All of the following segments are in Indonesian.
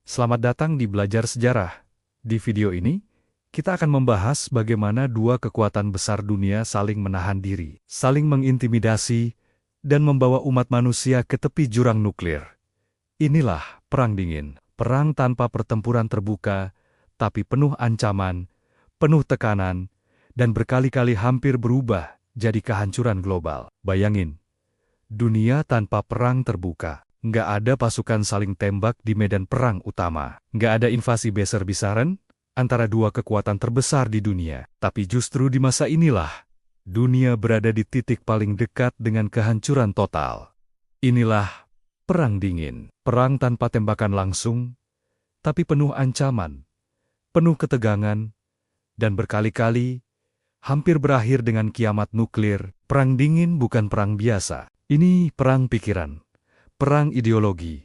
Selamat datang di Belajar Sejarah. Di video ini, kita akan membahas bagaimana dua kekuatan besar dunia saling menahan diri, saling mengintimidasi, dan membawa umat manusia ke tepi jurang nuklir. Inilah Perang Dingin, perang tanpa pertempuran terbuka, tapi penuh ancaman, penuh tekanan, dan berkali-kali hampir berubah jadi kehancuran global. Bayangin, dunia tanpa perang terbuka. Nggak ada pasukan saling tembak di medan perang utama. Nggak ada invasi besar-besaran antara dua kekuatan terbesar di dunia. Tapi justru di masa inilah, dunia berada di titik paling dekat dengan kehancuran total. Inilah Perang Dingin. Perang tanpa tembakan langsung, tapi penuh ancaman, penuh ketegangan, dan berkali-kali hampir berakhir dengan kiamat nuklir. Perang Dingin bukan perang biasa. Ini perang pikiran. Perang ideologi,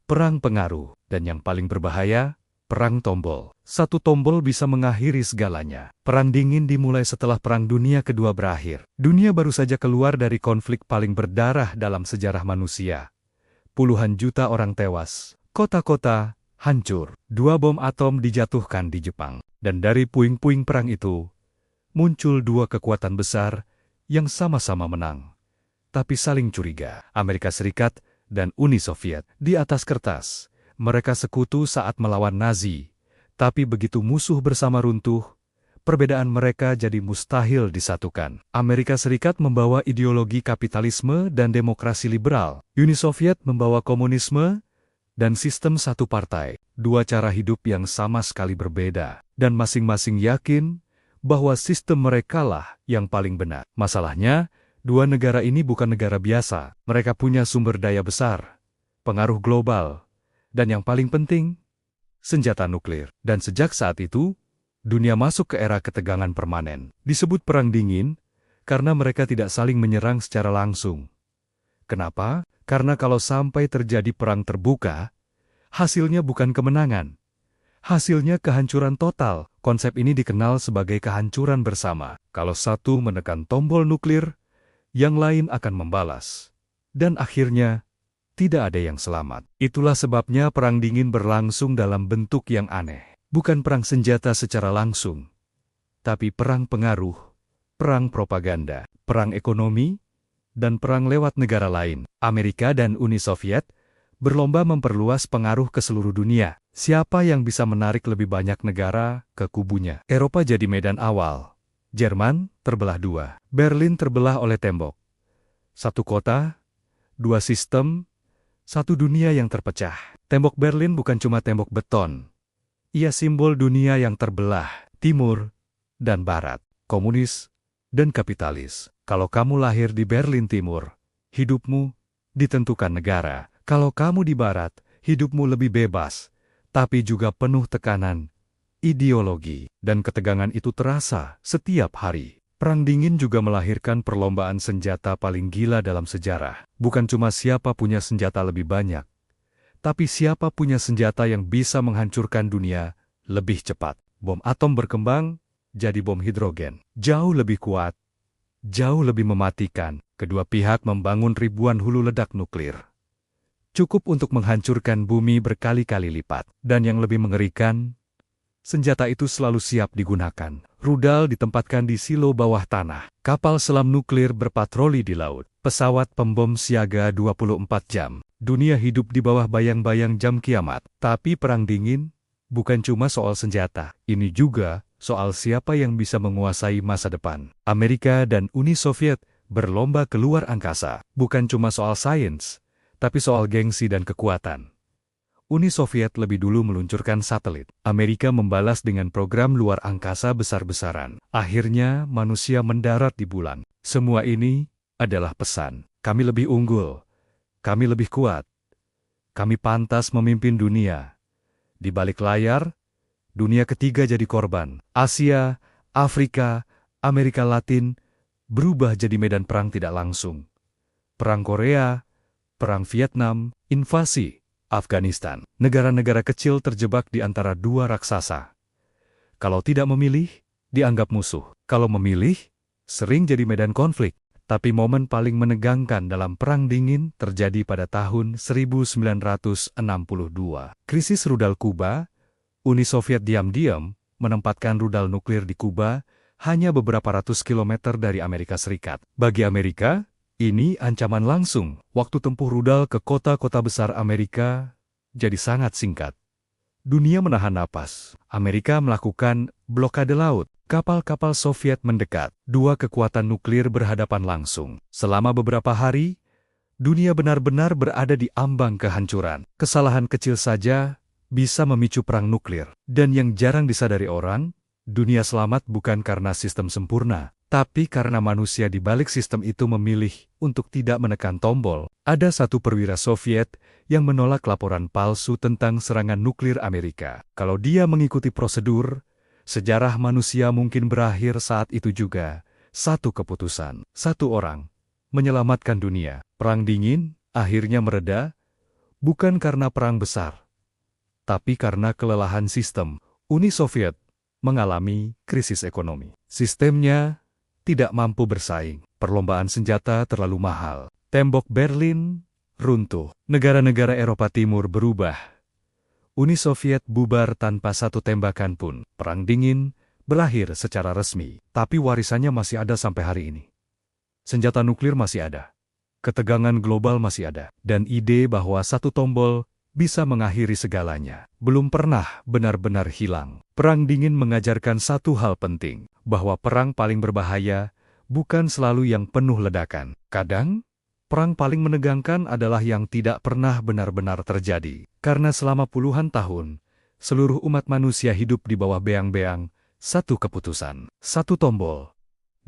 perang pengaruh, dan yang paling berbahaya, perang tombol. Satu tombol bisa mengakhiri segalanya. Perang Dingin dimulai setelah Perang Dunia Kedua berakhir. Dunia baru saja keluar dari konflik paling berdarah dalam sejarah manusia. Puluhan juta orang tewas, kota-kota hancur, 2 bom atom dijatuhkan di Jepang. Dan dari puing-puing perang itu, muncul dua kekuatan besar yang sama-sama menang, tapi saling curiga. Amerika Serikat dan Uni Soviet. Di atas kertas, mereka sekutu saat melawan Nazi. Tapi begitu musuh bersama runtuh, perbedaan mereka jadi mustahil disatukan. Amerika Serikat membawa ideologi kapitalisme dan demokrasi liberal. Uni Soviet membawa komunisme dan sistem satu partai. Dua cara hidup yang sama sekali berbeda. Dan masing-masing yakin bahwa sistem merekalah yang paling benar. Masalahnya, dua negara ini bukan negara biasa. Mereka punya sumber daya besar, pengaruh global, dan yang paling penting, senjata nuklir. Dan sejak saat itu, dunia masuk ke era ketegangan permanen. Disebut Perang Dingin karena mereka tidak saling menyerang secara langsung. Kenapa? Karena kalau sampai terjadi perang terbuka, hasilnya bukan kemenangan. Hasilnya kehancuran total. Konsep ini dikenal sebagai kehancuran bersama. Kalau satu menekan tombol nuklir, yang lain akan membalas. Dan akhirnya, tidak ada yang selamat. Itulah sebabnya Perang Dingin berlangsung dalam bentuk yang aneh. Bukan perang senjata secara langsung, tapi perang pengaruh, perang propaganda, perang ekonomi, dan perang lewat negara lain. Amerika dan Uni Soviet berlomba memperluas pengaruh ke seluruh dunia. Siapa yang bisa menarik lebih banyak negara ke kubunya? Eropa jadi medan awal. Jerman terbelah dua. Berlin terbelah oleh tembok. Satu kota, dua sistem, satu dunia yang terpecah. Tembok Berlin bukan cuma tembok beton. Ia simbol dunia yang terbelah, timur dan barat, komunis dan kapitalis. Kalau kamu lahir di Berlin Timur, hidupmu ditentukan negara. Kalau kamu di barat, hidupmu lebih bebas, tapi juga penuh tekanan, ideologi, dan ketegangan itu terasa setiap hari. Perang Dingin juga melahirkan perlombaan senjata paling gila dalam sejarah. Bukan cuma siapa punya senjata lebih banyak, tapi siapa punya senjata yang bisa menghancurkan dunia lebih cepat. Bom atom berkembang jadi bom hidrogen. Jauh lebih kuat, jauh lebih mematikan. Kedua pihak membangun ribuan hulu ledak nuklir. Cukup untuk menghancurkan bumi berkali-kali lipat. Dan yang lebih mengerikan, senjata itu selalu siap digunakan. Rudal ditempatkan di silo bawah tanah. Kapal selam nuklir berpatroli di laut. Pesawat pembom siaga 24 jam. Dunia hidup di bawah bayang-bayang jam kiamat. Tapi Perang Dingin bukan cuma soal senjata. Ini juga soal siapa yang bisa menguasai masa depan. Amerika dan Uni Soviet berlomba keluar angkasa. Bukan cuma soal sains, tapi soal gengsi dan kekuatan. Uni Soviet lebih dulu meluncurkan satelit. Amerika membalas dengan program luar angkasa besar-besaran. Akhirnya manusia mendarat di bulan. Semua ini adalah pesan. Kami lebih unggul. Kami lebih kuat. Kami pantas memimpin dunia. Di balik layar, dunia ketiga jadi korban. Asia, Afrika, Amerika Latin berubah jadi medan perang tidak langsung. Perang Korea, Perang Vietnam, invasi Afghanistan. Negara-negara kecil terjebak di antara dua raksasa. Kalau tidak memilih, dianggap musuh. Kalau memilih, sering jadi medan konflik. Tapi momen paling menegangkan dalam Perang Dingin terjadi pada tahun 1962. Krisis rudal Kuba, Uni Soviet diam-diam menempatkan rudal nuklir di Kuba hanya beberapa ratus kilometer dari Amerika Serikat. Bagi Amerika, ini ancaman langsung. Waktu tempuh rudal ke kota-kota besar Amerika jadi sangat singkat. Dunia menahan napas. Amerika melakukan blokade laut. Kapal-kapal Soviet mendekat. Dua kekuatan nuklir berhadapan langsung. Selama beberapa hari, dunia benar-benar berada di ambang kehancuran. Kesalahan kecil saja bisa memicu perang nuklir. Dan yang jarang disadari orang, dunia selamat bukan karena sistem sempurna, tapi karena manusia di balik sistem itu memilih untuk tidak menekan tombol. Ada satu perwira Soviet yang menolak laporan palsu tentang serangan nuklir Amerika. Kalau dia mengikuti prosedur, sejarah manusia mungkin berakhir saat itu juga. Satu keputusan, satu orang, menyelamatkan dunia. Perang Dingin akhirnya mereda, bukan karena perang besar, tapi karena kelelahan sistem. Uni Soviet mengalami krisis ekonomi. Sistemnya tidak mampu bersaing. Perlombaan senjata terlalu mahal. Tembok Berlin runtuh. Negara-negara Eropa Timur berubah. Uni Soviet bubar tanpa satu tembakan pun. Perang Dingin berakhir secara resmi. Tapi warisannya masih ada sampai hari ini. Senjata nuklir masih ada. Ketegangan global masih ada. Dan ide bahwa satu tombol bisa mengakhiri segalanya belum pernah benar-benar hilang. Perang Dingin mengajarkan satu hal penting, bahwa perang paling berbahaya bukan selalu yang penuh ledakan. Kadang, perang paling menegangkan adalah yang tidak pernah benar-benar terjadi. Karena selama puluhan tahun, seluruh umat manusia hidup di bawah beang-beang satu keputusan, satu tombol.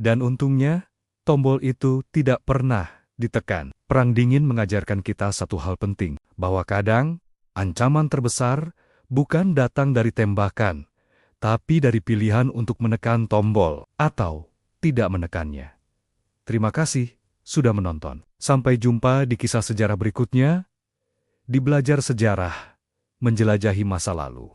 Dan untungnya, tombol itu tidak pernah ditekan. Perang Dingin mengajarkan kita satu hal penting, bahwa kadang ancaman terbesar bukan datang dari tembakan, tapi dari pilihan untuk menekan tombol atau tidak menekannya. Terima kasih sudah menonton. Sampai jumpa di kisah sejarah berikutnya, di Belajar Sejarah, menjelajahi masa lalu.